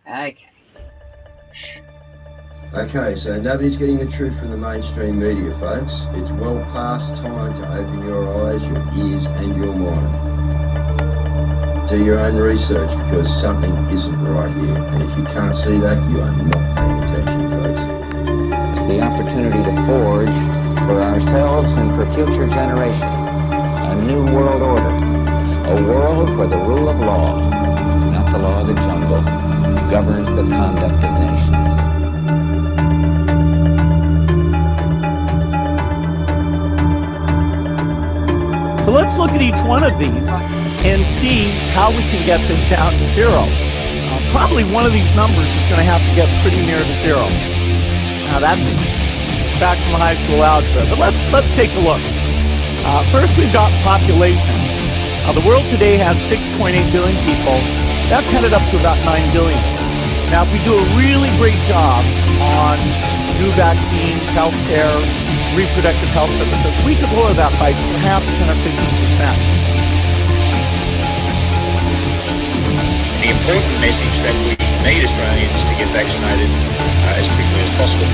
Okay. Okay, so nobody's getting the truth from the mainstream media, folks. It's well past time to open your eyes, your ears, and your mind. Do your own research because something isn't right here. And if you can't see that, you are not paying attention, folks. It's the opportunity to forge for ourselves and for future generations a new world order. A world where the rule of law, not the law of the jungle, governs the conduct of nations. So let's look at each one of these and see how we can get this down to zero. Probably one of these numbers is going to have to get pretty near to zero. Now that's back from high school algebra, but let's take a look. First, we've got population. The world today has 6.8 billion people. That's headed up to about 9 billion. Now, if we do a really great job on new vaccines, healthcare, reproductive health services, we could lower that by perhaps 10 or 15%. The important message that we need Australians to get vaccinated as quickly as possible.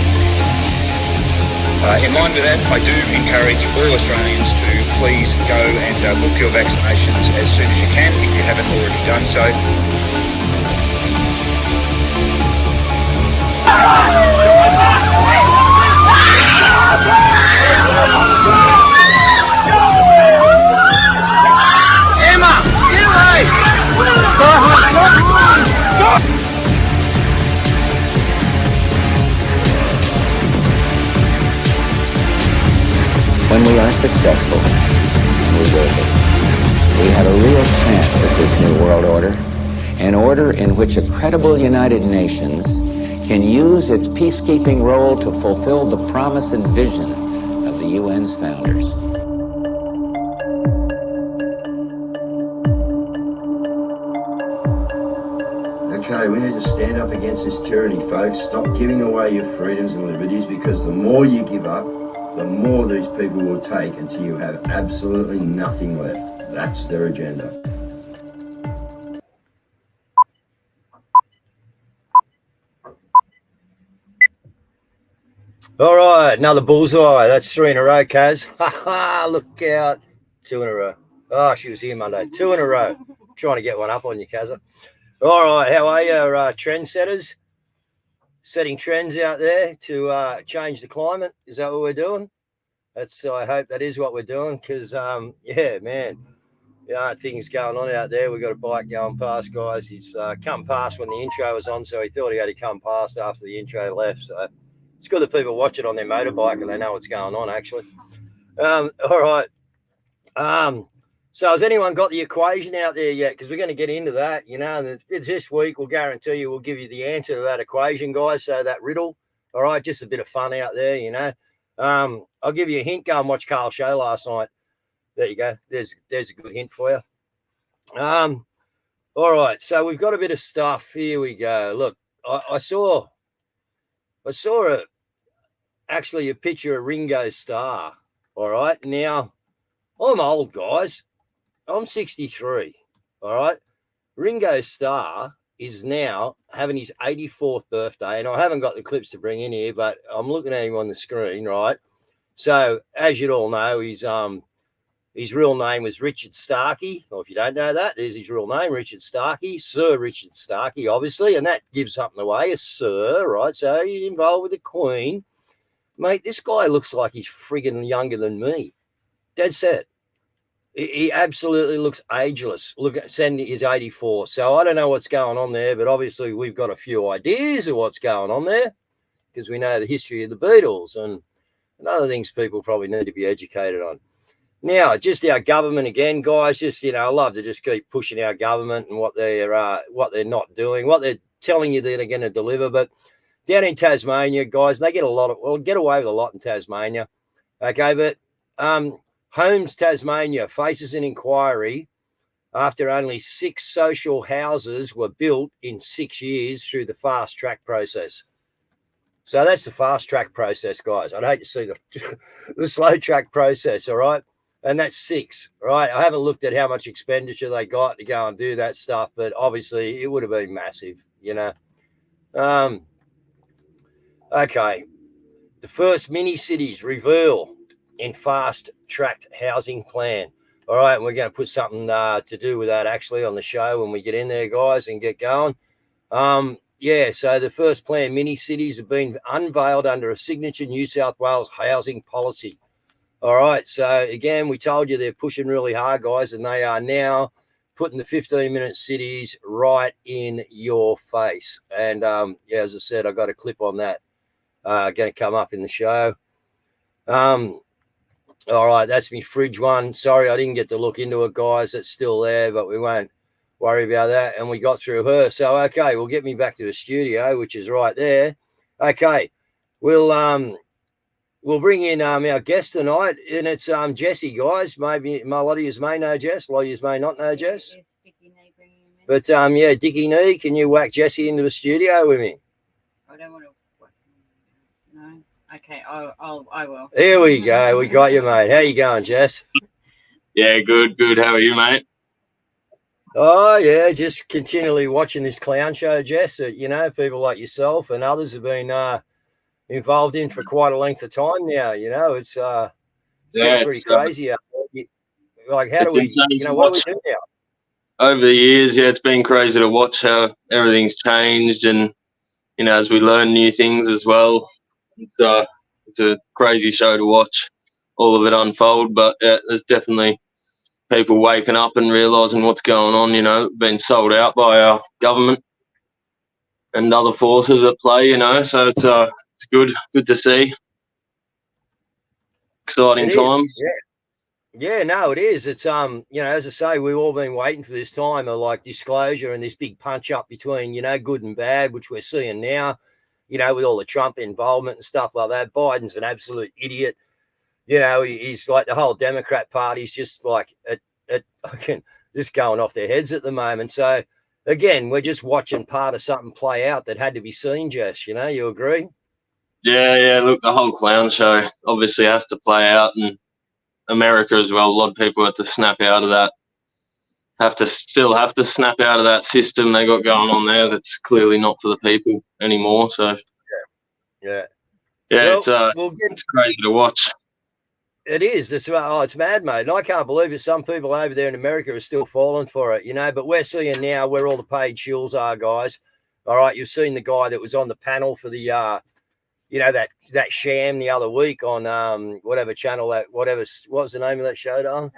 In line with that, I do encourage all Australians to please go and book your vaccinations as soon as you can if you haven't already done so. Emma, get away! When we are successful, and we will be, we have a real chance at this new world order, an order in which a credible United Nations can use its peacekeeping role to fulfill the promise and vision of the UN's founders. Okay, we need to stand up against this tyranny, folks. Stop giving away your freedoms and liberties, because the more you give up, the more these people will take until you have absolutely nothing left. That's their agenda. All right, another bullseye. That's 3 in a row, Kaz. Ha ha, look out. 2 in a row. Oh, she was here Monday. 2 in a row. Trying to get one up on you, Kazza. All right, how are you, trendsetters? Setting trends out there to change the climate. Is that what we're doing? I hope that is what we're doing, because, yeah, man, things going on out there. We've got a bike going past, guys. He's come past when the intro was on, so he thought he had to come past after the intro left. So it's good that people watch it on their motorbike and they know what's going on, actually. All right. So has anyone got the equation out there yet? Because we're going to get into that, this week. We'll guarantee you we'll give you the answer to that equation, guys. So that riddle, all right, just a bit of fun out there, I'll give you a hint. Go and watch Carl's show last night. There you go. There's a good hint for you. All right, so we've got a bit of stuff. Here we go. Look, I saw actually a picture of Ringo Starr. All right, now I'm old, guys. I'm 63, all right? Ringo Starr is now having his 84th birthday, and I haven't got the clips to bring in here, but I'm looking at him on the screen, right? So, as you'd all know, his real name was Richard Starkey. Or if you don't know that, there's his real name, Richard Starkey, Sir Richard Starkey, obviously, and that gives something away, a sir, right? So he's involved with the Queen. Mate, this guy looks like he's friggin' younger than me. Dead set. He absolutely looks ageless. Look at Sandy is 84. So I don't know what's going on there, but obviously we've got a few ideas of what's going on there, because we know the history of the Beatles and other things people probably need to be educated on. Now, just our government again, guys. Just I love to just keep pushing our government and what they're not doing, what they're telling you they're going to deliver. But down in Tasmania, guys, they get away with a lot in Tasmania. Okay, but Homes Tasmania faces an inquiry after only 6 social houses were built in 6 years through the fast track process. So that's the fast track process, guys. I'd hate to see the slow track process, all right? And that's 6, right? I haven't looked at how much expenditure they got to go and do that stuff, but obviously it would have been massive, Okay. The first mini cities revealed in fast-tracked housing plan. All right, and we're going to put something to do with that actually on the show when we get in there, guys, and get going. Yeah, so the first planned mini cities have been unveiled under a signature New South Wales housing policy. All right, so again, we told you they're pushing really hard, guys, and they are now putting the 15-minute cities right in your face. And yeah, as I said, I got a clip on that going to come up in the show. All right, that's me fridge one. Sorry, I didn't get to look into it, guys. It's still there, but we won't worry about that. And we got through her. So, okay, we'll get me back to the studio, which is right there. Okay, we'll bring in our guest tonight, and it's Jessie, guys. Maybe a lot of you may know Jess, a lot of you may not know Jess. But yeah, Dickie Nee, can you whack Jessie into the studio with me? I don't want to. No. Okay, I will. Here we go. We got you, mate. How you going, Jess? Yeah, good. How are you, mate? Oh, yeah, just continually watching this clown show, Jess, that, you know, people like yourself and others have been involved in for quite a length of time now. You know, it's getting pretty crazy out there. Like, how do we, you know, what do we do now? Over the years, yeah, it's been crazy to watch how everything's changed, and, you know, as we learn new things as well, it's a crazy show to watch all of it unfold. But yeah, there's definitely people waking up and realising what's going on, you know, being sold out by our government and other forces at play, you know, so it's good to see. Exciting times. Yeah, no, it is. It's, you know, as I say, we've all been waiting for this time of like disclosure and this big punch up between, you know, good and bad, which we're seeing now, you know, with all the Trump involvement and stuff like that. Biden's an absolute idiot. You know, he's like the whole Democrat Party's just like just going off their heads at the moment. So, again, we're just watching part of something play out that had to be seen, Jess. You know, you agree? Yeah. Look, the whole clown show obviously has to play out, and America as well. A lot of people have to snap out of that. Still have to snap out of that system they got going on there. That's clearly not for the people anymore. So, yeah. Well, it's crazy to watch. It is. It's mad, mate. And I can't believe it. Some people over there in America are still falling for it, you know. But we're seeing now where all the paid shills are, guys. All right, you've seen the guy that was on the panel for the, you know, that sham the other week on whatever channel what was the name of that show, Don?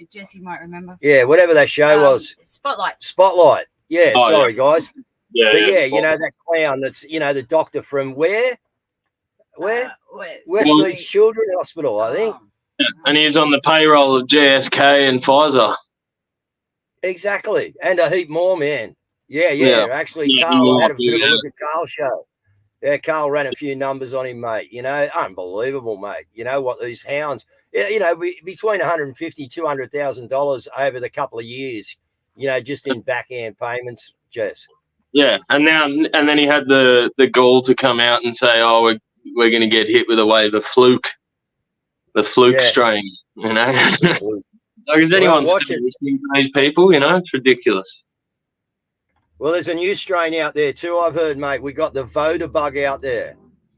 Jessie might remember. Yeah, whatever that show was. Spotlight. Yeah, sorry, guys. Yeah, but yeah, you know, that clown that's, you know, the doctor from where? Westmead Children's Hospital, I think. Yeah, and he's on the payroll of GSK and Pfizer. Exactly. And a heap more, man. Yeah. Actually, Carl, I had a bit of a look at Carl's show. Yeah, Carl ran a few numbers on him, mate. You know, unbelievable, mate. You know what these hounds, you know, between $150,000, $200,000 over the couple of years, you know, just in backhand payments, Jess. Yeah, and then he had the gall to come out and say, "Oh, we're going to get hit with a wave of fluke strain." You know, like, is anyone still listening to these people? You know, it's ridiculous. Well, there's a new strain out there too, I've heard, mate. We got the voter bug out there.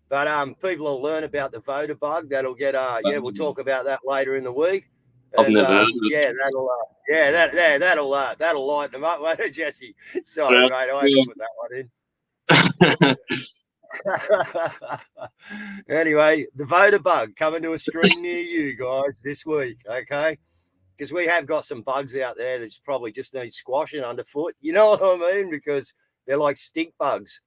But people will learn about the voter bug. That'll get we'll talk about that later in the week. And, that'll lighten them up, won't it, Jesse? Sorry, mate, I had to put that one in. Anyway, the voter bug coming to a screen near you guys this week, okay? Because we have got some bugs out there that probably just need squashing underfoot. You know what I mean? Because they're like stink bugs.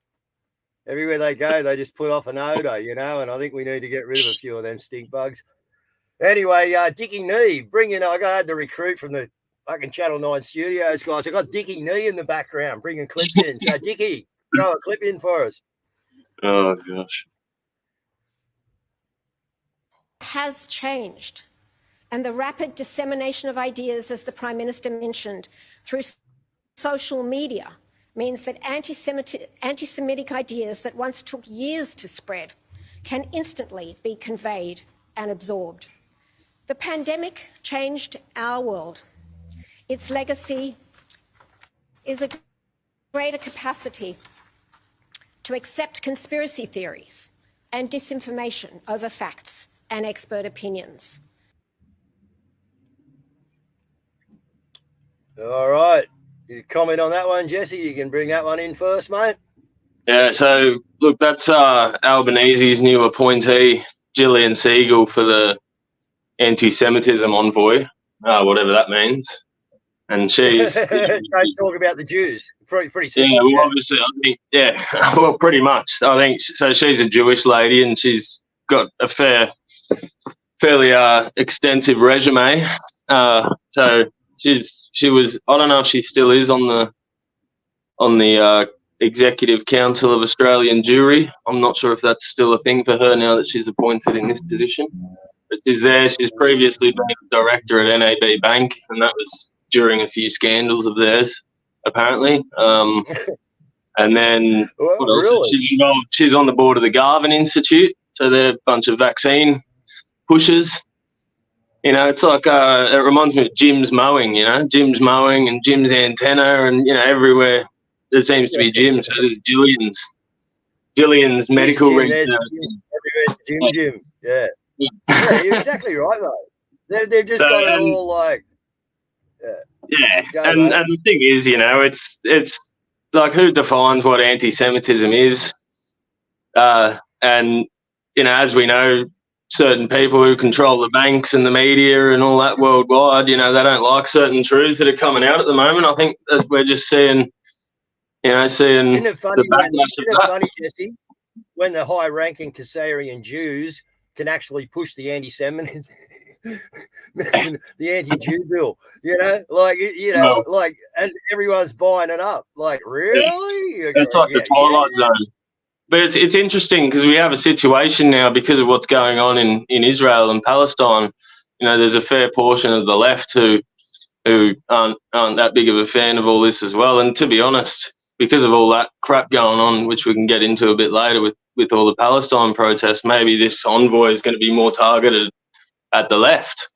Everywhere they go, they just put off an odor, you know, and I think we need to get rid of a few of them stink bugs. Anyway, Dickie Nee, I got the recruit from the fucking Channel 9 studios, guys. I got Dickie Nee in the background bringing clips in. So, Dickie, throw a clip in for us. Oh, gosh. Has changed. And the rapid dissemination of ideas, as the Prime Minister mentioned, through social media means that anti-Semitic ideas that once took years to spread can instantly be conveyed and absorbed. The pandemic changed our world. Its legacy is a greater capacity to accept conspiracy theories and disinformation over facts and expert opinions. All right. You comment on that one, Jesse? You can bring that one in first, mate. Yeah, so look, that's Albanese's new appointee, Gillian Siegel, for the anti-Semitism envoy, whatever that means. And she's don't talk about the Jews. Pretty simple. Yeah, well, obviously, I think, yeah, well, pretty much. I think so. She's a Jewish lady, and she's got a fairly extensive resume. So she was. I don't know if she still is on the Executive Council of Australian Jewry. I'm not sure if that's still a thing for her now that she's appointed in this position. But she's there. She's previously been a director at NAB Bank, and that was during a few scandals of theirs, apparently. And then what else? Really? She's involved. She's on the board of the Garvan Institute, so they're a bunch of vaccine pushers. You know, it's like it reminds me of Jim's Mowing. You know, Jim's Mowing and Jim's Antenna, and everywhere there seems to be Jim. So there's Gillian's medical research. Everywhere's Jim. Yeah. Yeah, you're exactly right, mate. They've just got it all like. Yeah, and the thing is, it's like, who defines what anti-Semitism is? And as we know, certain people who control the banks and the media and all that worldwide, they don't like certain truths that are coming out at the moment. I think that we're just seeing Isn't it funny, the backlash of that. funny, Jesse, when the high-ranking Khazarian Jews can actually push the anti-Semitism, the anti-Jew bill, and everyone's buying it up. Like, really? Yeah. It's like the Twilight Zone. But it's interesting because we have a situation now because of what's going on in Israel and Palestine. There's a fair portion of the left who aren't that big of a fan of all this as well. And to be honest, because of all that crap going on, which we can get into a bit later with all the Palestine protests, maybe this envoy is going to be more targeted at the left.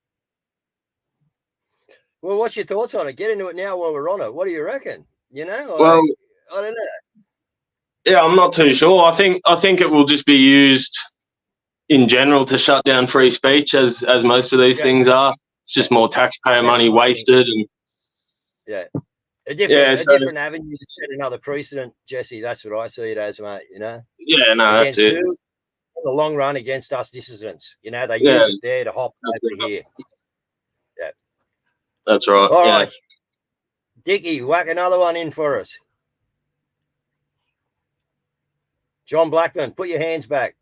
Well, what's your thoughts on it? Get into it now while we're on it. What do you reckon? Well, I don't know. Yeah, I'm not too sure. I think it will just be used in general to shut down free speech, as most of these things are. It's just more taxpayer money wasted, and a different avenue to set another precedent, Jesse. That's what I see it as, mate. Yeah, no, that's it. In the long run, against us dissidents, they use it there to hop over here. Yeah, that's right. All right, Dickie, whack another one in for us. John Blackman, put your hands back.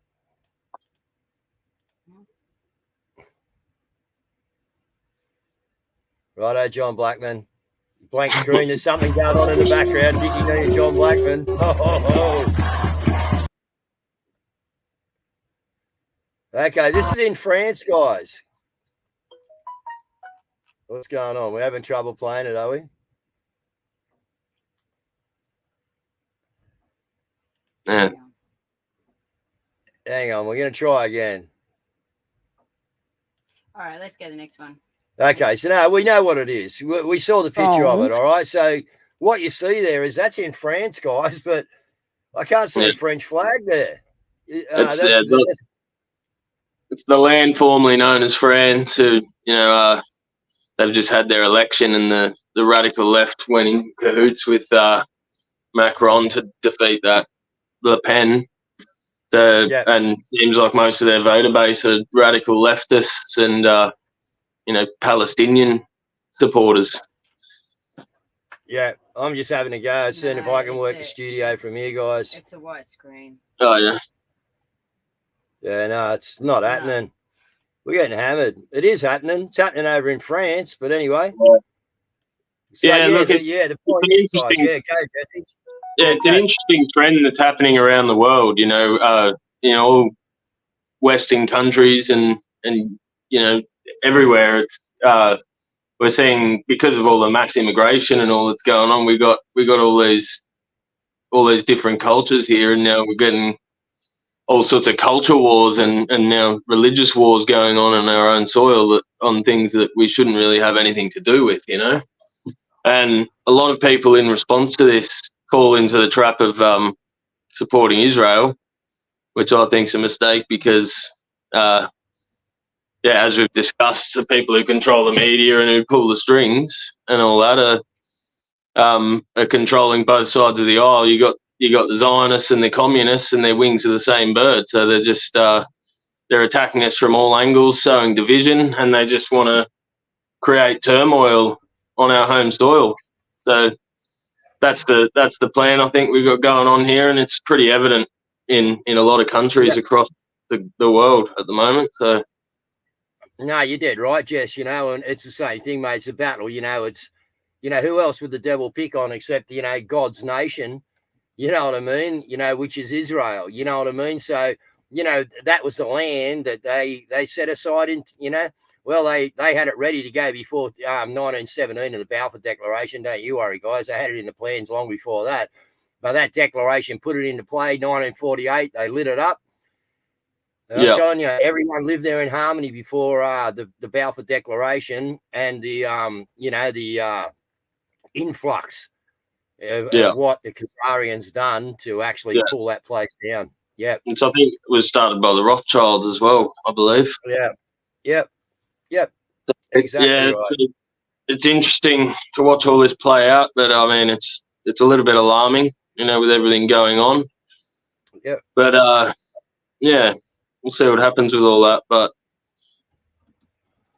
Righto, John Blackman. Blank screen. There's something going on in the background. Dickie and John Blackman. Okay, this is in France, guys. What's going on? We're having trouble playing it, are we? Yeah. Hang on, we're going to try again. All right, let's go to the next one. Okay, so now we know what it is. We saw the picture of it, all right? So what you see there is that's in France, guys, but I can't see a French flag there. It's the land formerly known as France, who, they've just had their election, and the radical left went in cahoots with Macron to defeat that Le Pen. So, and seems like most of their voter base are radical leftists and, Palestinian supporters. Yeah, I'm just having a go, seeing if I can work the studio from here, guys. It's a white screen. Oh, yeah. Yeah, no, it's not happening. We're getting hammered. It is happening. It's happening over in France, but anyway. So, the point is, guys, go, Jesse. Yeah, it's an interesting trend that's happening around the world. All Western countries and everywhere. It's we're seeing, because of all the mass immigration and all that's going on, we got all these different cultures here, and now we're getting all sorts of culture wars and now religious wars going on our own soil on things that we shouldn't really have anything to do with, And a lot of people in response to this fall into the trap of supporting Israel, which I think is a mistake because, as we've discussed, the people who control the media and who pull the strings and all that are controlling both sides of the aisle. You got the Zionists and the communists, and their wings are the same bird. So they're just they're attacking us from all angles, sowing division, and they just want to create turmoil on our home soil. So that's the plan I think we've got going on here, and it's pretty evident in a lot of countries across the world at the moment. So no, you did right, Jess, you know, and it's the same thing, mate. It's a battle, you know. It's, you know, who else would the devil pick on except, you know, God's nation, you know what I mean, you know, which is Israel, you know what I mean? So, you know, that was the land that they set aside in, you know, well, they had it ready to go before 1917 in the Balfour Declaration. Don't you worry, guys. They had it in the plans long before that. But that declaration put it into play. 1948, they lit it up. I'm telling you, everyone lived there in harmony before the Balfour Declaration and the, you know, the influx of what the Khazarians done to actually pull that place down. Yeah. Which I think was started by the Rothschilds as well, I believe. Yeah. Yep. Exactly. Yeah, right. It's interesting to watch all this play out, but I mean, it's a little bit alarming, you know, with everything going on. Yeah. But we'll see what happens with all that. But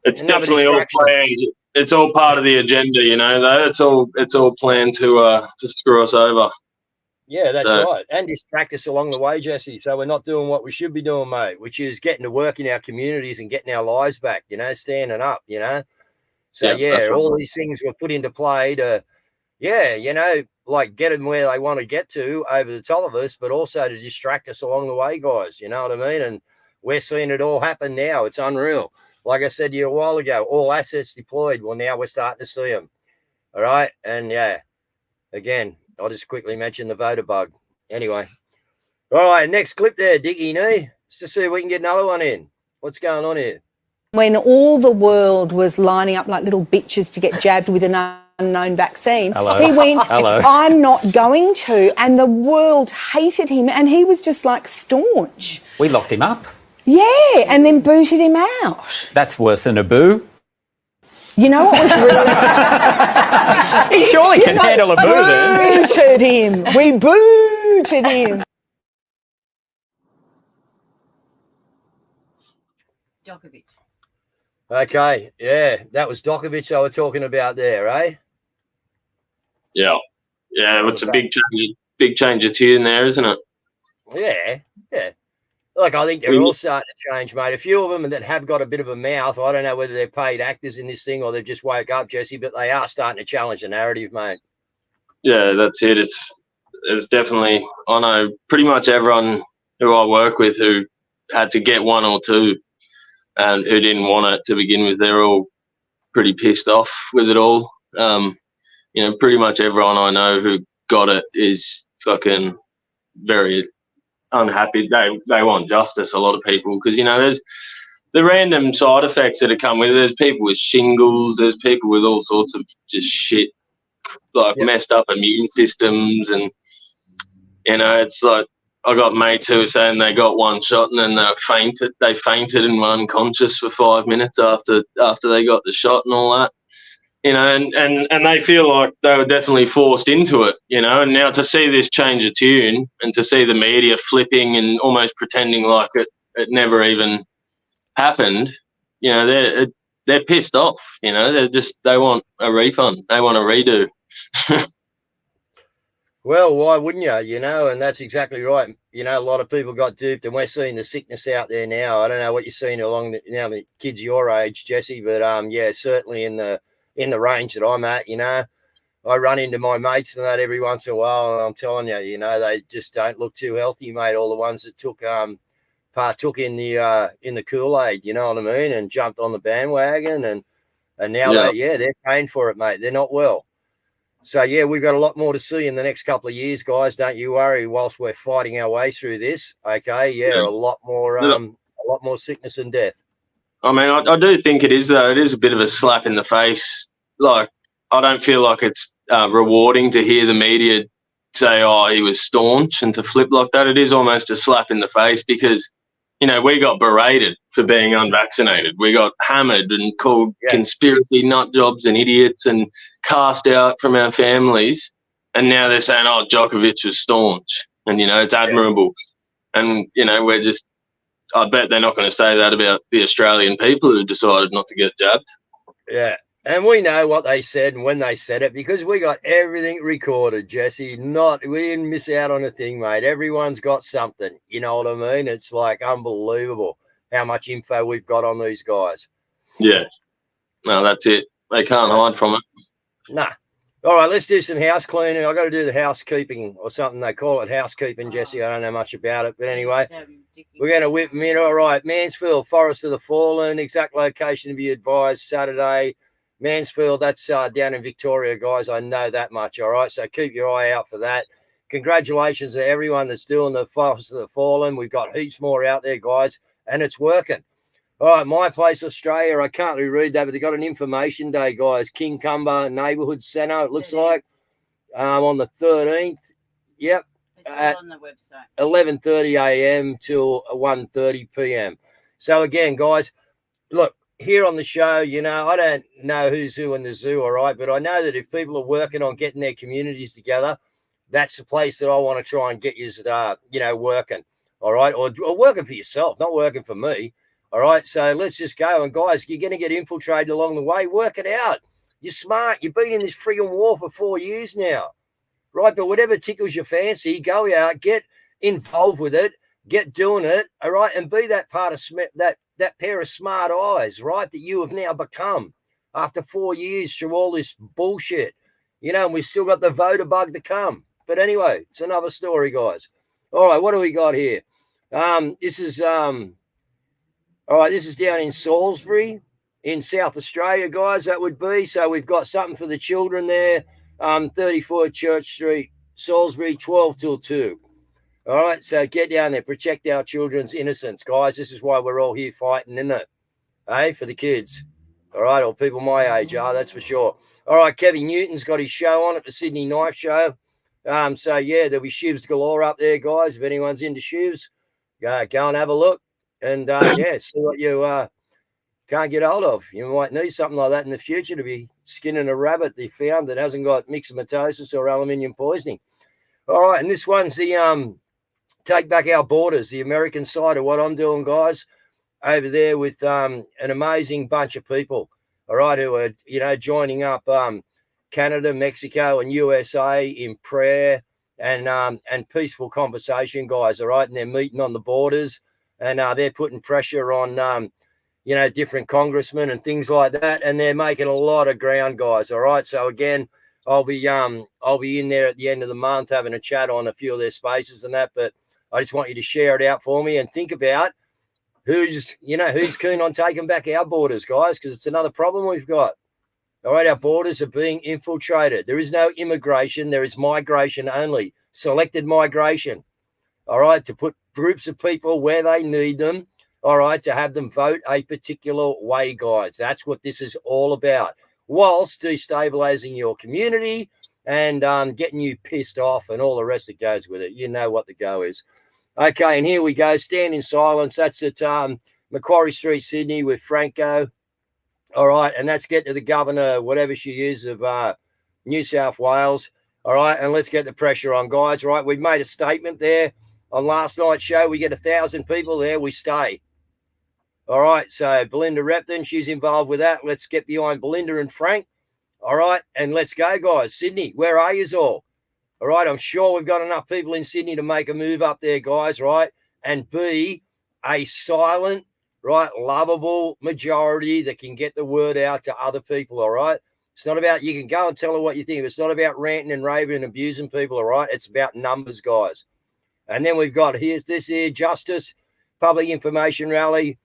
it's definitely all planned. It's all part of the agenda, you know. Though it's all planned to screw us over. Yeah, that's right. And distract us along the way, Jesse. So we're not doing what we should be doing, mate, which is getting to work in our communities and getting our lives back, you know, standing up, you know. So, all these things were put into play to, you know, like get them where they want to get to over the top of us, but also to distract us along the way, guys. You know what I mean? And we're seeing it all happen now. It's unreal. Like I said to you a while ago, all assets deployed. Well, now we're starting to see them. All right. And again, I'll just quickly mention the voter bug. Anyway. All right. Next clip there, Dickie Nee. Just to see if we can get another one in. What's going on here? When all the world was lining up like little bitches to get jabbed with an unknown vaccine, he went, I'm not going to. And the world hated him. And he was just like staunch. We locked him up. Yeah. And then booted him out. That's worse than a boo. You know what was really... He surely can handle a boo then. Booted him. We booted him. Djokovic. Okay, that was Djokovic they were talking about there, eh? Yeah, it's a big change of tune there, isn't it? Yeah. Like, I think they're all starting to change, mate. A few of them that have got a bit of a mouth. I don't know whether they're paid actors in this thing or they've just woke up, Jesse, but they are starting to challenge the narrative, mate. Yeah, that's it. It's definitely, I know pretty much everyone who I work with who had to get one or two and who didn't want it to begin with, they're all pretty pissed off with it all. You know, pretty much everyone I know who got it is fucking very unhappy. They want justice, a lot of people, because, you know, there's the random side effects that come with it. There's people with shingles, there's people with all sorts of just shit, like messed up immune systems, and, you know, it's like I got mates who were saying they got one shot and then they fainted and were unconscious for 5 minutes after they got the shot and all that. You know, and they feel like they were definitely forced into it, you know, and now to see this change of tune and to see the media flipping and almost pretending like it never even happened, you know, they're pissed off, you know, they want a refund. They want a redo. Well, why wouldn't you, you know, and that's exactly right. You know, a lot of people got duped and we're seeing the sickness out there now. I don't know what you're seeing along the kids your age, Jesse, but certainly in the range that I'm at, you know, I run into my mates and that every once in a while, and I'm telling you, you know, they just don't look too healthy, mate. All the ones that partook in the Kool-Aid, you know what I mean, and jumped on the bandwagon, and now they're paying for it, mate. They're not well. So we've got a lot more to see in the next couple of years, guys. Don't you worry. Whilst we're fighting our way through this, okay, a lot more sickness and death. I mean, I do think it is, though. It is a bit of a slap in the face. Like, I don't feel like it's rewarding to hear the media say, oh, he was staunch, and to flip like that, it is almost a slap in the face because, you know, we got berated for being unvaccinated. We got hammered and called conspiracy nut jobs and idiots and cast out from our families. And now they're saying, oh, Djokovic was staunch. And, you know, it's admirable. And, you know, we're just, I bet they're not going to say that about the Australian people who decided not to get jabbed. Yeah. And we know what they said and when they said it because we got everything recorded, Jesse. We didn't miss out on a thing, mate. Everyone's got something. You know what I mean? It's like unbelievable how much info we've got on these guys. Yeah. No, that's it. They can't hide from it. Nah. All right, let's do some house cleaning. I've got to do the housekeeping or something. They call it housekeeping, Jesse. I don't know much about it. But anyway, we're going to whip them in. All right, Mansfield, Forest of the Fallen. Exact location to be advised, Saturday. Mansfield, that's down in Victoria, guys. I know that much, all right? So keep your eye out for that. Congratulations to everyone that's doing the Forest of the Fallen. We've got heaps more out there, guys, and it's working. All right, My Place Australia, I can't really read that, but they've got an information day, guys. King Cumber Neighbourhood Centre, it looks like, on the 13th. Yep. It's all on the website. 11:30 a.m. till 1:30 p.m. So, again, guys, look, here on the show, you know, I don't know who's who in the zoo, all right, but I know that if people are working on getting their communities together, that's the place that I want to try and get you, you know, working, all right, or working for yourself, not working for me, all right? So let's just go. And, guys, you're going to get infiltrated along the way. Work it out. You're smart. You've been in this frigging war for 4 years now, right? But whatever tickles your fancy, go out, get involved with it, get doing it, all right, and be that part of that pair of smart eyes, right, that you have now become after 4 years through all this bullshit, you know, and we've still got the voter bug to come. But anyway, it's another story, guys. All right, what do we got here? This is down in Salisbury in South Australia, guys, that would be. So we've got something for the children there, 34 Church Street, Salisbury, 12 till 2. All right, so get down there, protect our children's innocence, guys. This is why we're all here fighting, isn't it? Hey, for the kids. All right, or people my age are, that's for sure. All right, Kevin Newton's got his show on at the Sydney Knife Show. So, yeah, there'll be shivs galore up there, guys. If anyone's into shivs, go and have a look. And, yeah, see what you can't get hold of. You might need something like that in the future to be skinning a rabbit they found that hasn't got myxomatosis or aluminium poisoning. All right, and this one's the Take Back Our Borders, the American side of what I'm doing, guys, over there with an amazing bunch of people, all right, who are, you know, joining up Canada, Mexico, and USA in prayer and peaceful conversation, guys, all right, and they're meeting on the borders and they're putting pressure on, you know, different congressmen and things like that, and they're making a lot of ground, guys, all right. So, again, I'll be in there at the end of the month having a chat on a few of their spaces and that, but I just want you to share it out for me and think about who's keen on taking back our borders, guys, because it's another problem we've got. All right, our borders are being infiltrated. There is no immigration. There is migration only, selected migration, all right, to put groups of people where they need them, all right, to have them vote a particular way, guys. That's what this is all about, whilst destabilizing your community and getting you pissed off and all the rest that goes with it. You know what the go is. Okay, and here we go. Stand in Silence. That's at Macquarie Street, Sydney, with Franco. All right, and let's get to the governor, whatever she is, of New South Wales. All right, and let's get the pressure on, guys. All right, we've made a statement there on last night's show. We get 1,000 people there, we stay. All right, so Belinda Repton, she's involved with that. Let's get behind Belinda and Frank. All right, and let's go, guys. Sydney, where are you all? All right, I'm sure we've got enough people in Sydney to make a move up there, guys, right, and be a silent, right, lovable majority that can get the word out to other people, all right? It's not about, you can go and tell her what you think. It's not about ranting and raving and abusing people, all right? It's about numbers, guys. And then we've got, here's this here, Justice, Public Information Rally,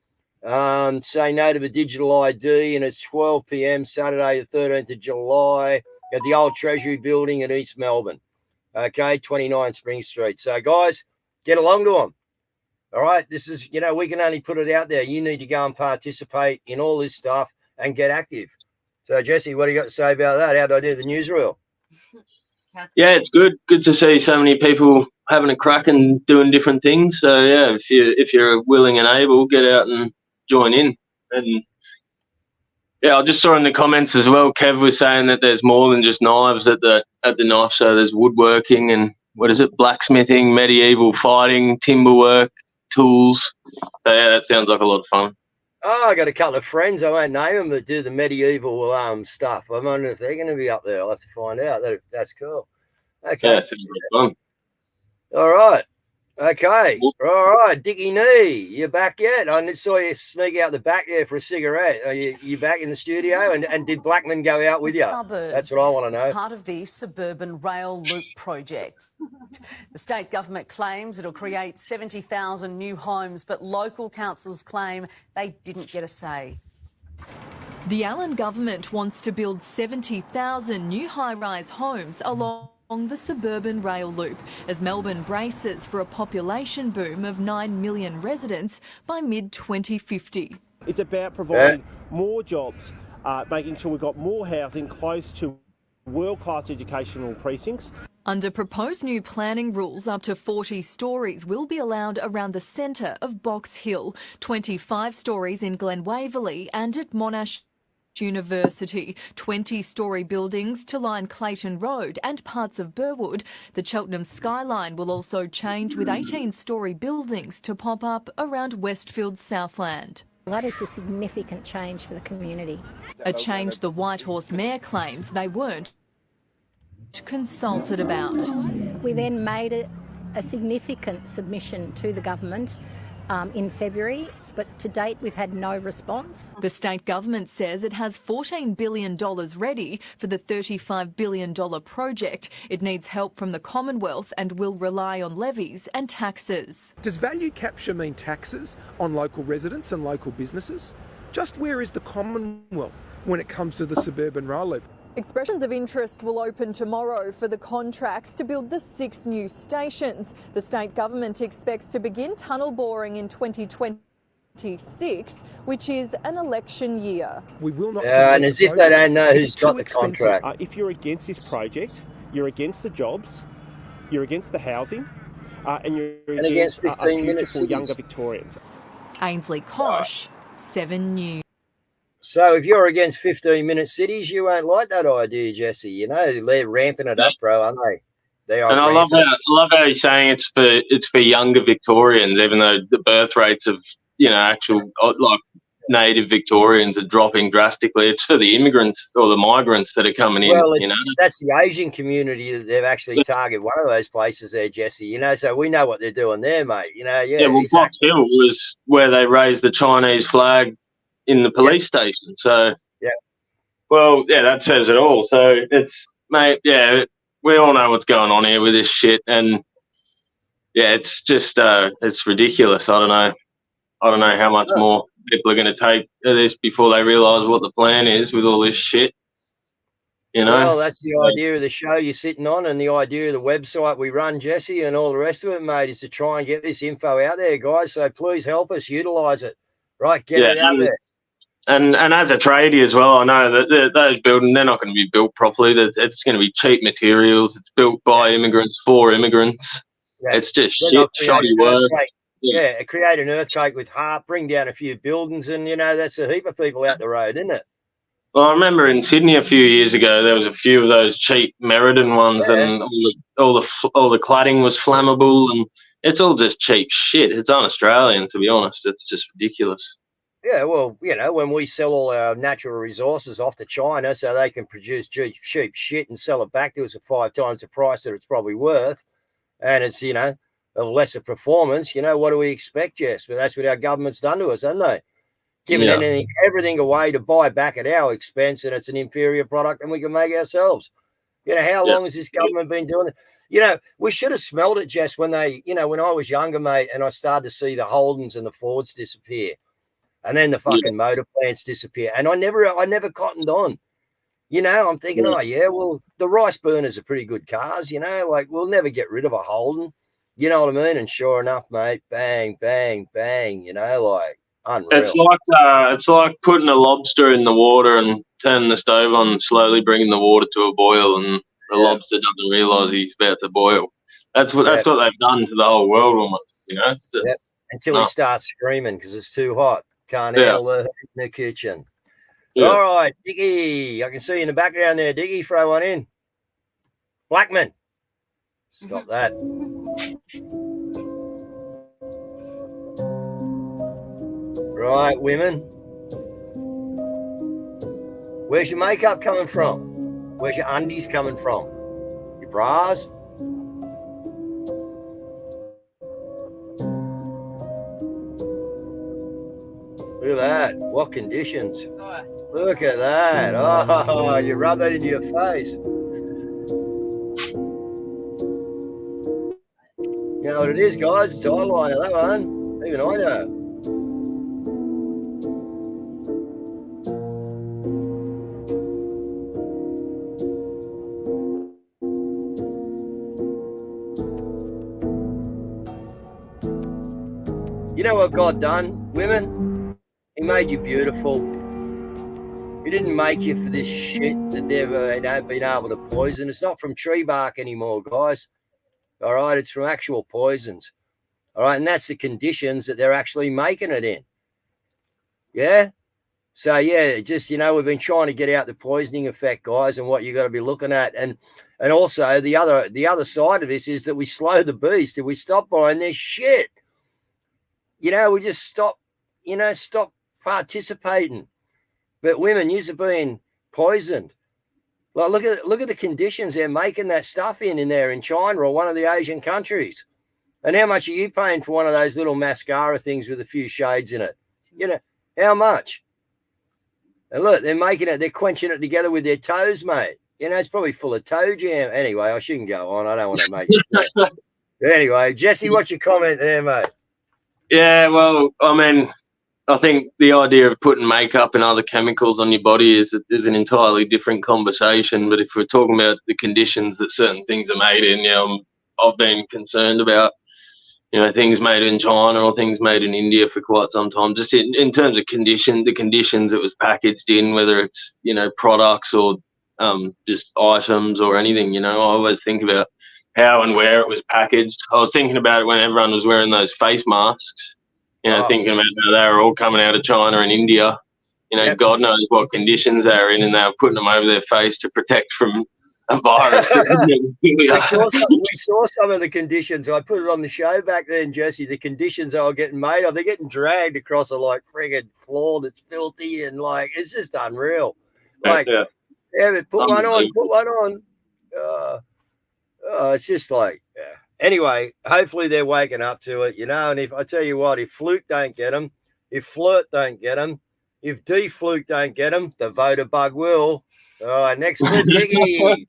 say no to the digital ID, and it's 12 p.m. Saturday, the 13th of July at the old Treasury Building in East Melbourne. Okay, 29 Spring Street. So, guys, get along to them. All right, this is, you know, we can only put it out there. You need to go and participate in all this stuff and get active. So, Jesse, what do you got to say about that? How do I do the newsreel? fantastic. Yeah, it's good to see so many people having a crack and doing different things. So yeah, if you're willing and able, get out and join in. And yeah, I just saw in the comments as well, Kev was saying that there's more than just knives at the knife show. There's woodworking and blacksmithing, medieval fighting, timber work, tools. So yeah, that sounds like a lot of fun. Oh, I got a couple of friends, I won't name them, that do the medieval stuff. I wonder if they're going to be up there. I'll have to find out. That's cool. Okay. Yeah, it sounds like fun. All right. Okay. All right. Dickie Nee, you back yet? I saw you sneak out the back there for a cigarette. Are you back in the studio? And did Blackman go out with you? Suburbs. That's what I want to know. As part of the Suburban Rail Loop project. The state government claims it'll create 70,000 new homes, but local councils claim they didn't get a say. The Allen government wants to build 70,000 new high-rise homes along the suburban rail loop as Melbourne braces for a population boom of 9 million residents by mid-2050. It's about providing more jobs, making sure we've got more housing close to world-class educational precincts. Under proposed new planning rules, up to 40 stories will be allowed around the centre of Box Hill, 25 stories in Glen Waverley and at Monash University, 20-storey buildings to line Clayton Road and parts of Burwood. The Cheltenham skyline will also change with 18-storey buildings to pop up around Westfield Southland. That is a significant change for the community. A change the Whitehorse Mayor claims they weren't consulted about. We then made a significant submission to the government in February, but to date we've had no response. The state government says it has $14 billion ready for the $35 billion project. It needs help from the Commonwealth and will rely on levies and taxes. Does value capture mean taxes on local residents and local businesses? Just where is the Commonwealth when it comes to the suburban rail loop? Expressions of interest will open tomorrow for the contracts to build the 6 new stations. The state government expects to begin tunnel boring in 2026, which is an election year. We will not. And as if they don't know who's got the contract. If you're against this project, you're against the jobs, you're against the housing, and you're against 15 minutes for younger Victorians. Ainsley Kosh, 7 News. So if you're against 15-minute cities, you won't like that idea, Jesse. You know, they're ramping it up, bro, aren't they? They are. And I love how you're saying it's for younger Victorians, even though the birth rates of actual like native Victorians are dropping drastically. It's for the immigrants or the migrants that are coming in. Well, that's the Asian community that they've actually targeted one of those places there, Jesse. So we know what they're doing there, mate. Yeah. Well, exactly. Box Hill was where they raised the Chinese flag in the police station. So that says it all. So we all know what's going on here with this shit, and it's just it's ridiculous. I don't know how much more people are going to take this before they realise what the plan is with all this shit. Well, that's the idea of the show you're sitting on, and the idea of the website we run, Jesse, and all the rest of it, mate, is to try and get this info out there, guys. So please help us utilise it. Right, get it out there. And as a tradie as well, I know that those buildings, they're not going to be built properly. It's going to be cheap materials. It's built by immigrants for immigrants. Yeah. It's just shit, shoddy work. Create an earthquake with heart, bring down a few buildings, and that's a heap of people out the road, isn't it? Well, I remember in Sydney a few years ago, there was a few of those cheap Meriden ones, and all the cladding was flammable, and it's all just cheap shit. It's un-Australian, to be honest. It's just ridiculous. Yeah, well, when we sell all our natural resources off to China so they can produce cheap shit and sell it back to us at 5 times the price that it's probably worth, and it's, a lesser performance, what do we expect, Jess? But that's what our government's done to us, haven't they? Giving everything away to buy back at our expense, and it's an inferior product and we can make ourselves. How long has this government been doing it? We should have smelled it, Jess, when they, when I was younger, mate, and I started to see the Holdens and the Fords disappear. And then the fucking motor plants disappear. And I never cottoned on. I'm thinking, well, the rice burners are pretty good cars, like we'll never get rid of a Holden. You know what I mean? And sure enough, mate, bang, bang, bang, like unreal. It's like putting a lobster in the water and turning the stove on and slowly bringing the water to a boil. And lobster doesn't realise he's about to boil. That's what they've done to the whole world almost. It's just, until he starts screaming because it's too hot. Can't handle the heat in the kitchen. Yeah. All right, Dickie. I can see you in the background there. Dickie, throw one in. Blackman. Stop that. Right, women. Where's your makeup coming from? Where's your undies coming from? Your bras? Look at that. What conditions? Look at that. Oh, you rub that into your face. You know what it is, guys? It's eyeliner, that one. Even I know. You know what God done, women? He made you beautiful. He didn't make you for this shit that they've been able to poison. It's not from tree bark anymore, guys. All right, it's from actual poisons. All right, and that's the conditions that they're actually making it in. Yeah? So, yeah, just, we've been trying to get out the poisoning effect, guys, and what you got to be looking at. And also the other side of this is that we slow the beast. If we stop buying this shit, we just stop participating. But women used to being poisoned. Like, look at the conditions they're making that stuff in there in China or one of the Asian countries. And how much are you paying for one of those little mascara things with a few shades in it? How much? And look, they're quenching it together with their toes, mate. It's probably full of toe jam. Anyway, I shouldn't go on. I don't want to make it. Anyway, Jesse, what's your comment there, mate? Yeah, well, I mean, I think the idea of putting makeup and other chemicals on your body is an entirely different conversation. But if we're talking about the conditions that certain things are made in, I've been concerned about, things made in China or things made in India for quite some time. Just in terms of the conditions it was packaged in, whether it's, products or just items or anything, I always think about how and where it was packaged. I was thinking about it when everyone was wearing those face masks. Thinking about how they were all coming out of China and India. God knows what conditions they were in, and they were putting them over their face to protect from a virus. we saw some of the conditions. I put it on the show back then, Jesse. The conditions they were getting made of, they're getting dragged across a friggin' floor that's filthy and it's just unreal. But put one on. It's just Anyway, hopefully they're waking up to it, and if I tell you what, if Fluke don't get them, if Flirt don't get them, if D-Fluke don't get them, the voter bug will. All right, next clip, Diggy.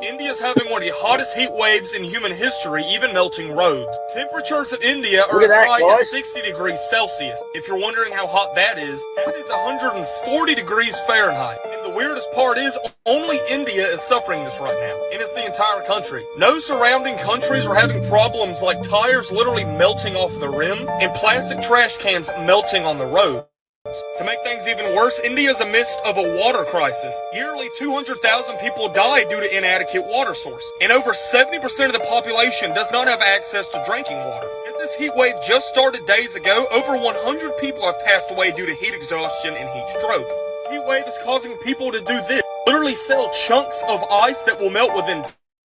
India's having one of the hottest heat waves in human history, even melting roads. Temperatures in India are as high as 60 degrees Celsius. If you're wondering how hot that is 140 degrees Fahrenheit. And the weirdest part is, only India is suffering this right now, and it's the entire country. No surrounding countries are having problems like tires literally melting off the rim and plastic trash cans melting on the road. To make things even worse, India is amidst of a water crisis. Yearly, 200,000 people die due to inadequate water source, and over 70% of the population does not have access to drinking water. As this heat wave just started days ago, over 100 people have passed away due to heat exhaustion and heat stroke. The heat wave is causing people to do this, literally sell chunks of ice that will melt within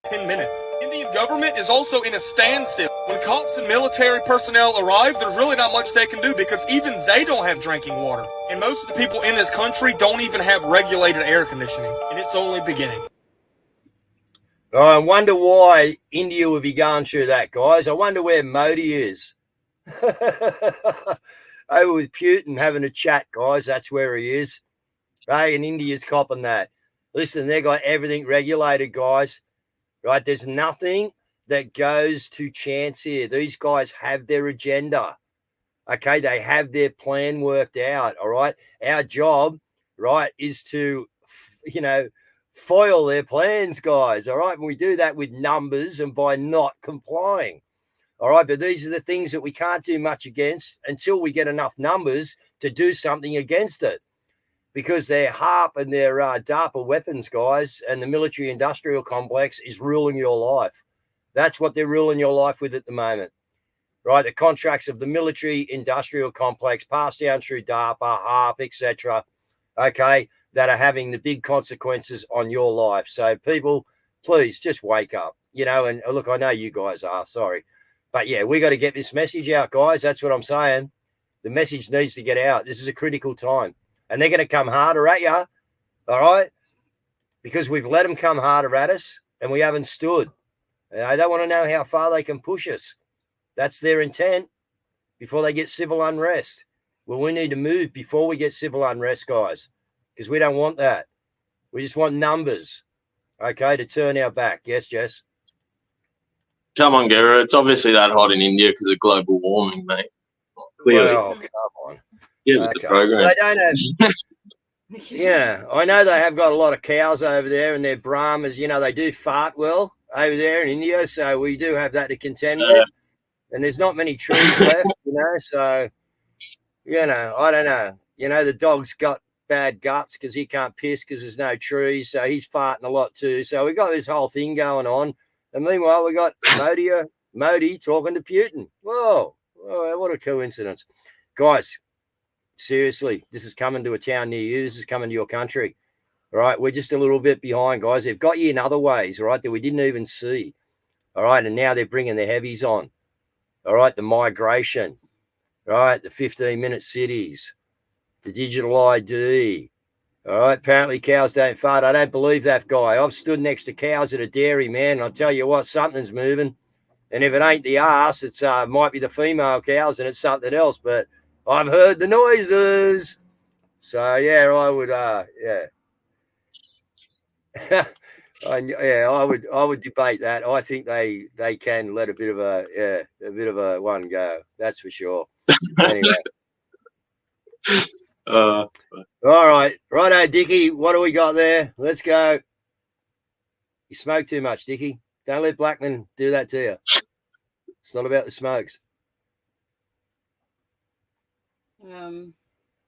10 minutes. Indian government is also in a standstill. When cops and military personnel arrive, there's really not much they can do because even they don't have drinking water. And most of the people in this country don't even have regulated air conditioning. And it's only beginning. I wonder why India would be going through that, guys. I wonder where Modi is. Over with Putin having a chat, guys. That's where he is. Hey, and India's copping that. Listen, they got everything regulated, guys. Right? There's nothing that goes to chance here. These guys have their agenda. Okay, they have their plan worked out. All right. Our job, right, is to, foil their plans, guys. All right. And we do that with numbers and by not complying. All right. But these are the things that we can't do much against until we get enough numbers to do something against it. because their HARP and their DARPA weapons, guys, and the military-industrial complex is ruling your life. That's what they're ruling your life with at the moment, right? The contracts of the military-industrial complex passed down through DARPA, HARP, etc., okay, that are having the big consequences on your life. So people, please just wake up, you know, and look, I know you guys are, sorry. But, yeah, we got to get this message out, guys. That's what I'm saying. The message needs to get out. This is a critical time. And they're going to come harder at you, all right? Because we've let them come harder at us and we haven't stood. And they want to know how far they can push us. That's their intent before they get civil unrest. Well, we need to move before we get civil unrest, guys, because we don't want that. We just want numbers, okay, to turn our back. Yes, Jess? Come on, Gera. It's obviously that hot in India because of global warming, mate. Clearly. Well, come on. Yeah, with the program. They don't have. Yeah, I know they have got a lot of cows over there, and their Brahmas, you know, they do fart well over there in India, so we do have that to contend with. And there's not many trees left, you know, so, you know, I don't know. You know, the dog's got bad guts because he can't piss because there's no trees, so he's farting a lot too. So we got this whole thing going on, and meanwhile we got Modi talking to Putin. Whoa, what a coincidence. Guys, seriously, this is coming to a town near you. This is coming to your country. All right, we're just a little bit behind, guys. They've got you in other ways, all right, that we didn't even see. All right, and now they're bringing the heavies on. All right, the migration, all right, the 15-minute cities, the digital ID. All right, apparently cows don't fart. I don't believe that guy. I've stood next to cows at a dairy, man, and I'll tell you what, something's moving. And if it ain't the arse, it's might be the female cows and it's something else, but I've heard the noises. So, yeah, I would, yeah. I would debate that. I think they can let a bit of a one go. That's for sure. Anyway. All right. Righto, Dickie. What do we got there? Let's go. You smoke too much, Dickie. Don't let Blackman do that to you. It's not about the smokes.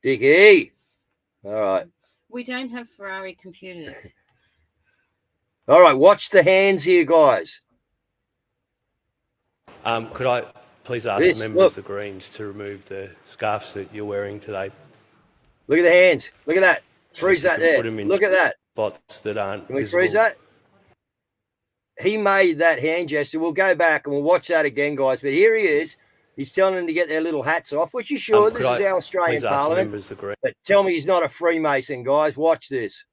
Dickie. All right. We don't have Ferrari computers. All right, watch the hands here, guys. Could I please ask the members of the Greens to remove the scarves that you're wearing today? Look at the hands. Look at that. Freeze that there. Look at that. Spots that aren't Can we visible. freeze that? He made that hand gesture. We'll go back and we'll watch that again, guys. But here he is. He's telling them to get their little hats off, which you should. This is our Australian Parliament. But tell me he's not a Freemason, guys. Watch this.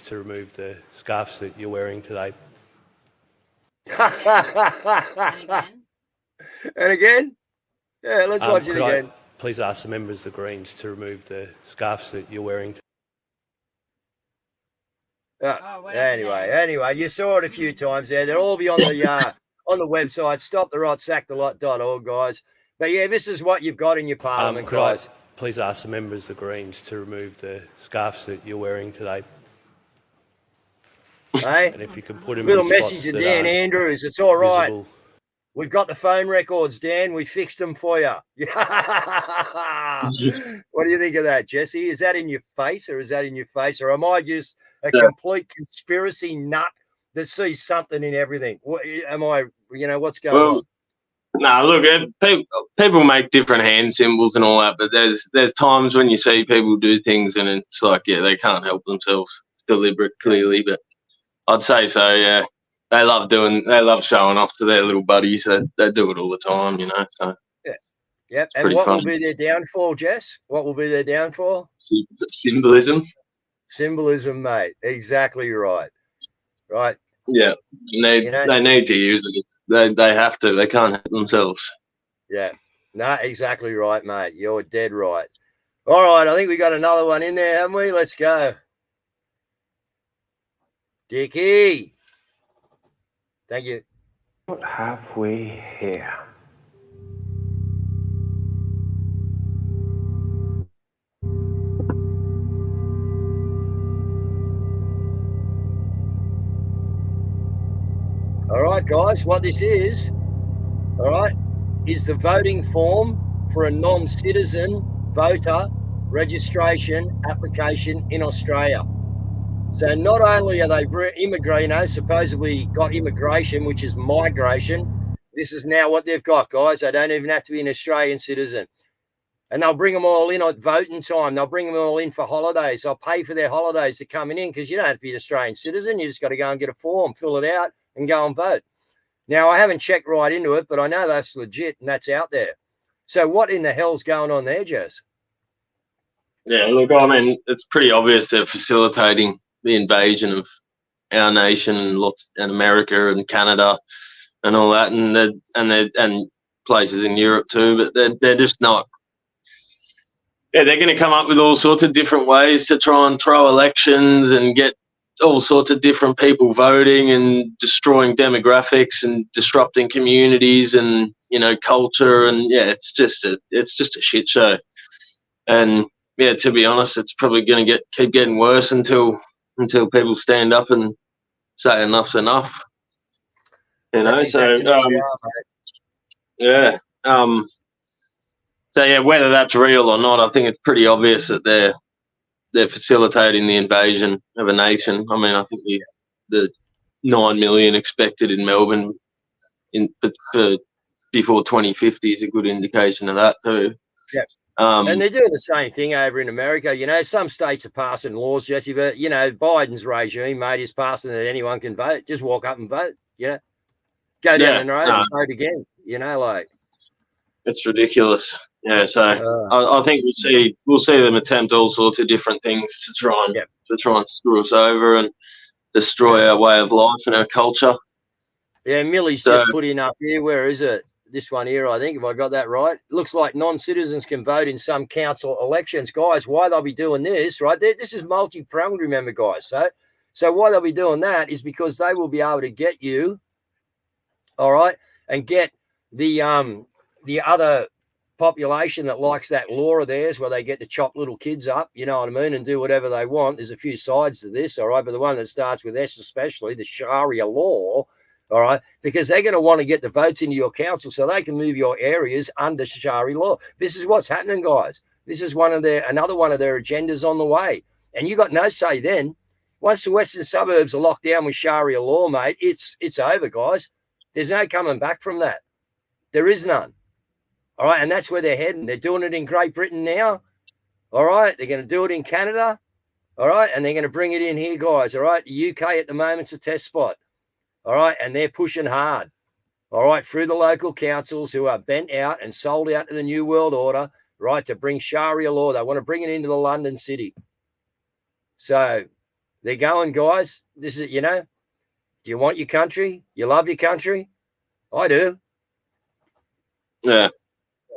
To remove the scarves that you're wearing today. And again? Yeah, let's watch it again. Please ask the members of the Greens to remove the scarves that you're wearing. Anyway, you saw it a few times there. They'll all be on the website, stoptherotsackthellot.org, guys. But yeah, this is what you've got in your Parliament, guys. Please ask the members of the Greens to remove the scarves that you're wearing today. Hey, and if you can put him little in message to Dan Andrews. It's all right. Visible. We've got the phone records, Dan. We fixed them for you. What do you think of that, Jesse? Is that in your face, or or am I just a complete conspiracy nut that sees something in everything? Am I? You know what's going on? No, look, people make different hand symbols and all that, but there's times when you see people do things and it's like, yeah, they can't help themselves. It's deliberate, clearly, but I'd say so, yeah. They love showing off to their little buddies. They do it all the time, you know. So yeah, yep. And what will be their downfall, Jess? What will be their downfall? Symbolism. Symbolism, mate. Exactly right. Right. Yeah, they need to use it. They have to. They can't help themselves. Yeah. No, exactly right, mate. You're dead right. All right, I think we got another one in there, haven't we? Let's go. Dickie. Thank you. What have we here? All right, guys, what this is, all right, is the voting form for a non-citizen voter registration application in Australia. So not only are they supposedly got immigration, which is migration, this is now what they've got, guys. They don't even have to be an Australian citizen. And they'll bring them all in at voting time. They'll bring them all in for holidays. They'll pay for their holidays to coming in because you don't have to be an Australian citizen. You just got to go and get a form, fill it out, and go and vote. Now, I haven't checked right into it, but I know that's legit and that's out there. So what in the hell's going on there, Jess? Yeah, look, I mean, it's pretty obvious they're facilitating the invasion of our nation and America and Canada and all that, and places in Europe too. But they're just not. Yeah, they're going to come up with all sorts of different ways to try and throw elections and get all sorts of different people voting and destroying demographics and disrupting communities and, you know, culture. And yeah, it's just a shit show. And yeah, to be honest, it's probably going to keep getting worse until people stand up and say enough's enough. You know, so yeah. So yeah, whether that's real or not, I think it's pretty obvious that they're facilitating the invasion of a nation. I mean, I think the 9 million expected in Melbourne for before 2050 is a good indication of that too. Yeah. And they're doing the same thing over in America. You know, some states are passing laws, Jesse, but, you know, Biden's regime, mate, is passing that anyone can vote. Just walk up and vote, you know. Go down the road and vote again, you know, like. It's ridiculous. Yeah, so I think we'll see them attempt all sorts of different things to try and screw us over and destroy our way of life and our culture. Yeah, Millie's just put in up here. Where is it? This one here, I think, if I got that right. It looks like non-citizens can vote in some council elections. Guys, why they'll be doing this, right? This is multi-pronged, remember, guys. So why they'll be doing that is because they will be able to get you, all right, and get the other population that likes that law of theirs where they get to chop little kids up, you know what I mean, and do whatever they want. There's a few sides to this, all right, but the one that starts with S especially, the Sharia law, all right, because they're going to want to get the votes into your council so they can move your areas under Sharia law. This is what's happening, guys. This is another one of their agendas on the way. And you got no say then. Once the western suburbs are locked down with Sharia law, mate, it's over, guys. There's no coming back from that. There is none. All right, and that's where they're heading. They're doing it in Great Britain now. All right, they're going to do it in Canada. All right, and they're going to bring it in here, guys. All right, the UK at the moment's a test spot. All right, and they're pushing hard. All right, through the local councils who are bent out and sold out to the New World Order, right, to bring Sharia law. They want to bring it into the London city. So they're going, guys. This is, you know, do you want your country? You love your country? I do. Yeah.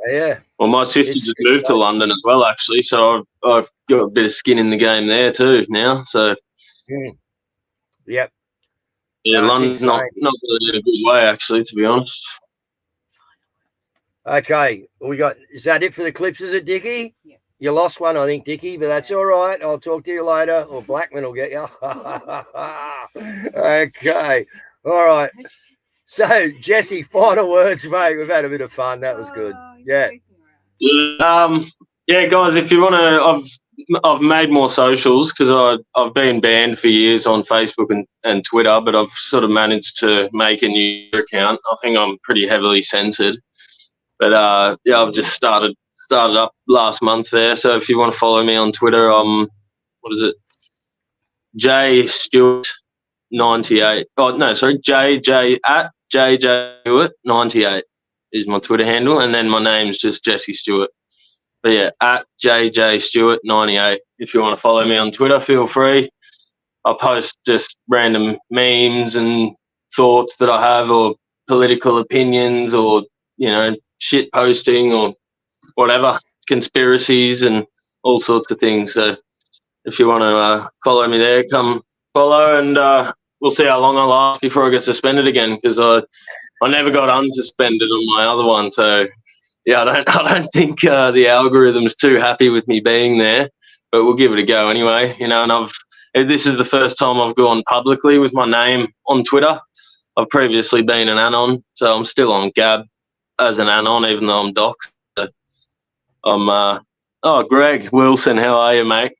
Yeah. Well, my sister just moved to London as well, actually, so I've got a bit of skin in the game there too now. So, yep. Yeah, London's not really in a good way, actually, to be honest. Okay, is that it for the clips? Is it, Dickie? Yeah. You lost one, I think, Dickie, but that's all right. I'll talk to you later, or Blackman will get you. Okay, all right. So, Jesse, final words, mate. We've had a bit of fun. That was good. Yeah. Yeah, guys, if you want to, I've made more socials because I've been banned for years on Facebook and Twitter, but I've sort of managed to make a new account. I think I'm pretty heavily censored. But, yeah, I've just started up last month there. So if you want to follow me on Twitter, what is it? J Stewart 98. Oh, no, sorry, JJ Stewart 98 is my Twitter handle, and then my name's just Jesse Stewart. But yeah, at JJ Stewart 98. If you want to follow me on Twitter, feel free. I post just random memes and thoughts that I have, or political opinions, or, you know, shit posting, or whatever, conspiracies and all sorts of things. So if you want to follow me there, come follow, and we'll see how long I last before I get suspended again, because I never got unsuspended on my other one. So yeah, I don't think the algorithm's too happy with me being there, but we'll give it a go anyway. You know, and this is the first time I've gone publicly with my name on Twitter. I've previously been an anon, so I'm still on Gab as an anon, even though I'm doxxed. So I'm Oh, Greg Wilson, how are you, mate?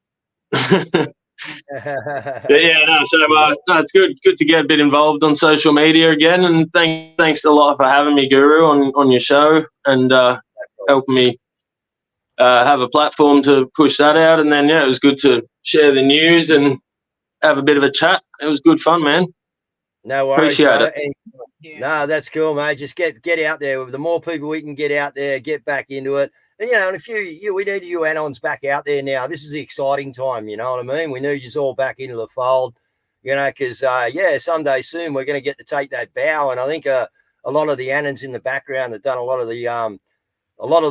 It's good to get a bit involved on social media again, and thanks a lot for having me, Guru, on your show and helping me have a platform to push that out. And then it was good to share the news and have a bit of a chat. It was good fun, man. No worries. Appreciate it. No, that's cool, mate. Just get out there. The more people we can get out there, get back into it. And, and we need you Anons back out there now. This is the exciting time, you know what I mean? We need you all back into the fold, because, someday soon we're going to get to take that bow. And I think a lot of the Anons in the background have done a lot of the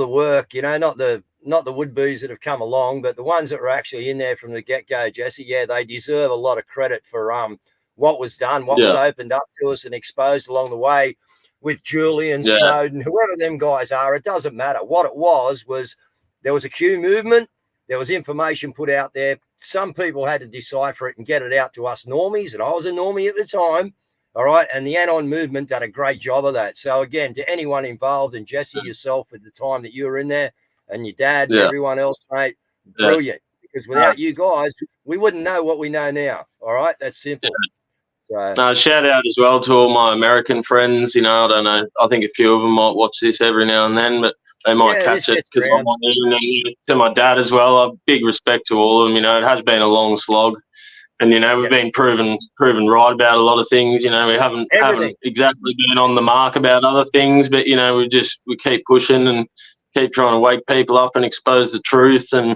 work, not the would-be's that have come along, but the ones that were actually in there from the get-go, Jesse, they deserve a lot of credit for what was done, what was opened up to us and exposed along the way. With Julian, Snowden, whoever them guys are, it doesn't matter. What it was there was a Q movement. There was information put out there. Some people had to decipher it and get it out to us normies, and I was a normie at the time, all right? And the Anon movement did a great job of that. So, again, to anyone involved, and Jesse, yourself, at the time that you were in there, and your dad and everyone else, mate, brilliant. Because without you guys, we wouldn't know what we know now, all right? That's simple. So. Shout out as well to all my American friends. I don't know. I think a few of them might watch this every now and then, but they might catch it because I'm on there. To my dad as well. A big respect to all of them. It has been a long slog, and we've been proven right about a lot of things. We haven't exactly been on the mark about other things, but we keep pushing and keep trying to wake people up and expose the truth and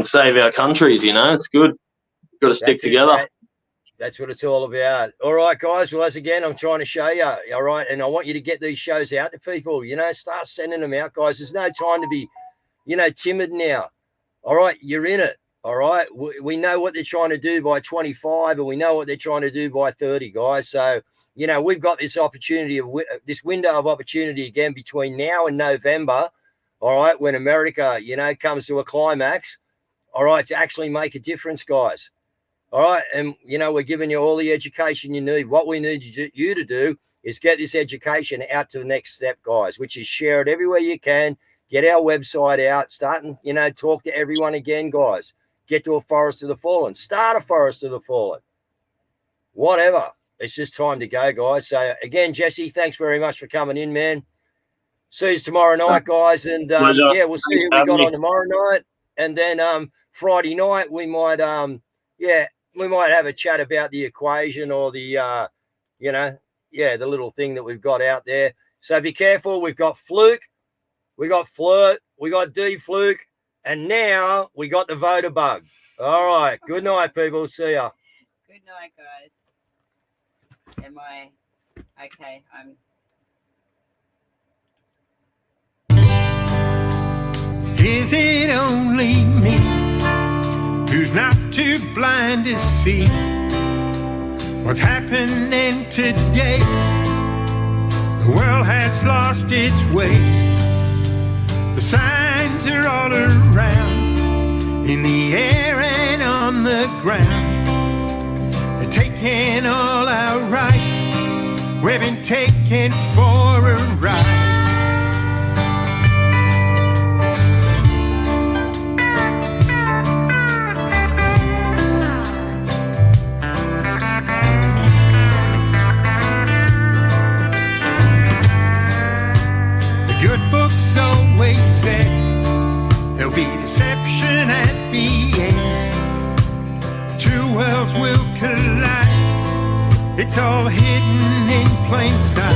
save our countries. It's good. We've got to stick together. Mate. That's what it's all about. All right, guys. Well, as again, I'm trying to show you. All right. And I want you to get these shows out to people. Start sending them out, guys. There's no time to be, timid now. All right. You're in it. All right. We know what they're trying to do by 25, and we know what they're trying to do by 30, guys. So, we've got this opportunity, this window of opportunity again between now and November. All right. When America, comes to a climax. All right. To actually make a difference, guys. All right. And, we're giving you all the education you need. What we need you to do is get this education out to the next step, guys, which is share it everywhere you can. Get our website out. Start and, talk to everyone again, guys. Get to a Forest of the Fallen. Start a Forest of the Fallen. Whatever. It's just time to go, guys. So, again, Jesse, thanks very much for coming in, man. See you tomorrow night, guys. And, we'll see who we got on tomorrow night. And then Friday night, we might we might have a chat about the equation or the, the little thing that we've got out there. So be careful. We've got Fluke, we got Flirt, we got D Fluke, and now we got the voter bug. All right. Good night, people. See ya. Good night, guys. Okay? Is it only me who's not too blind to see what's happening today? The world has lost its way. The signs are all around, in the air and on the ground. They're taking all our rights. We've been taken for a ride. Always said there'll be deception at the end. Two worlds will collide. It's all hidden in plain sight.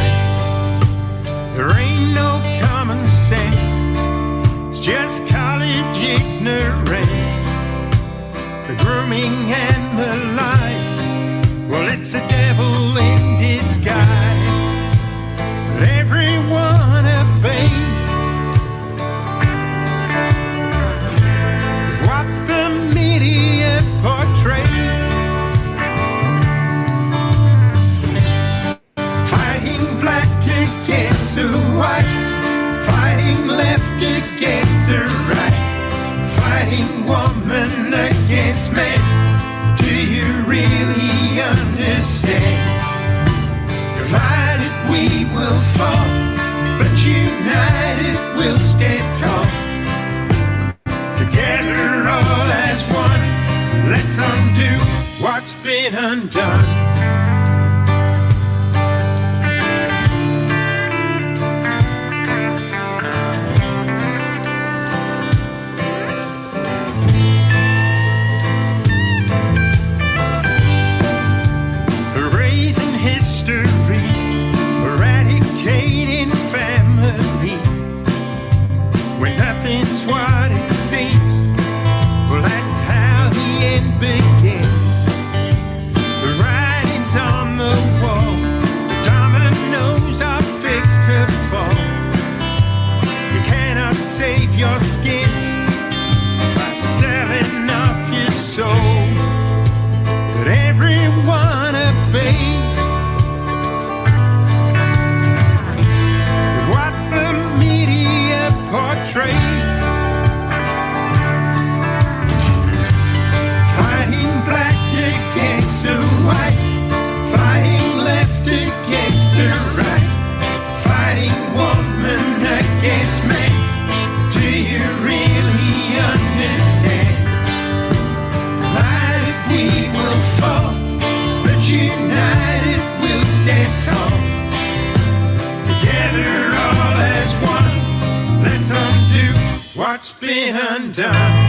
There ain't no common sense. It's just college ignorance. The grooming and the lies. Well, it's a devil in disguise. But everyone obeys portrays. Fighting black against the white, fighting left against the right, fighting woman against man. Do you been undone. Erasing history, eradicating family, when nothing's what it seems. Well, that's how the end begins. The writing's on the wall, the dominoes are fixed to fall. You cannot save your skin by selling off your soul, but everyone obeys with what the media portrays. Fighting black against the white, fighting left against the right, fighting woman against man. Do you really understand? Divided we will fall, but united we'll stand tall. Together all as one, let's undo what's been undone.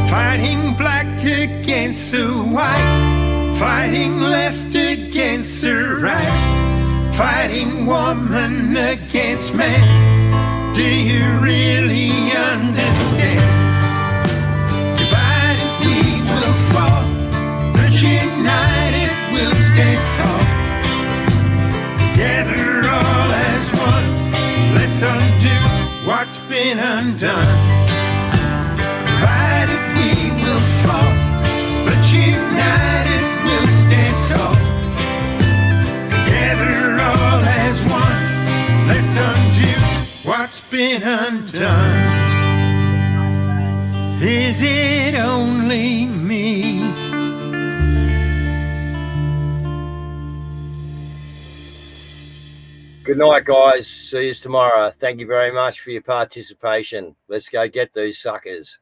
Fighting black against the white, fighting left against the right, fighting woman against man. Do you really understand? Divided we will fall, but united we'll stand tall. Together all as one, let's undo what's been undone. Divided we will fall, but united we'll stand tall. Together all as one, let's undo what's been undone. Is it only me? Good night, guys. See you tomorrow. Thank you very much for your participation. Let's go get these suckers.